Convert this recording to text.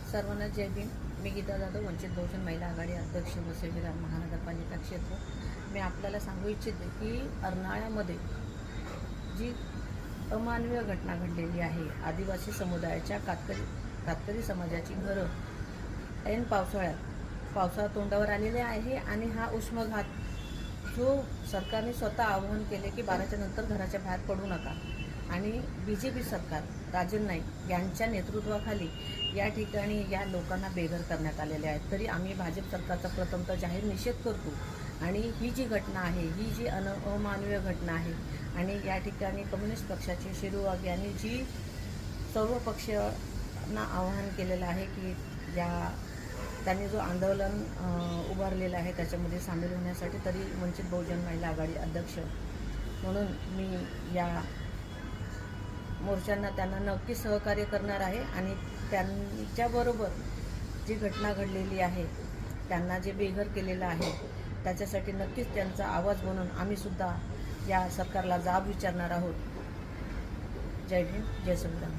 सर्वांना जय भीम. मी गीता जाधव, वंचित बहुजन महिला आघाडी अध्यक्ष व सेवेदार महानगरपालिका क्षेत्र. मी आपल्याला सांगू इच्छिते की अर्नाळ्यामध्ये जी अमानवीय घटना घडलेली आहे, आदिवासी समुदायाच्या कातकरी समाजाची घरं ऐन पावसाळा तोंडावर आलेले आहे. आणि हा उष्माघात जो सरकारने स्वतः आवाहन केले की 12च्या नंतर घराच्या बाहेर पडू नका, आणि BJP सरकार राजन नाईक यांच्या नेतृत्वाखाली या ठिकाणी या लोकांना बेघर करण्यात आलेले आहेत. तरी आम्ही भाजप सरकारचा प्रथमतः जाहीर निषेध करतो. आणि ही जी घटना आहे, ही जी अमानवीय घटना आहे, आणि या ठिकाणी कम्युनिस्ट पक्षाचे शिरू वाघ यांनी जी सर्व पक्षांना आवाहन केलेलं आहे की त्यांनी जो आंदोलन उभारलेलं आहे त्याच्यामध्ये सामील होण्यासाठी, तरी वंचित बहुजन महिला आघाडी अध्यक्ष म्हणून मी या मोर्चांना त्यांना नक्की सहकार्य करणार आहे. आणि त्यांच्याबरोबर जी घटना घडलेली आहे, त्यांना जे बेघर केलेलं आहे, त्याच्यासाठी नक्कीच त्यांचा आवाज बनून आम्हीसुद्धा या सरकारला जाब विचारणार आहोत. जय भीम, जय संविधान.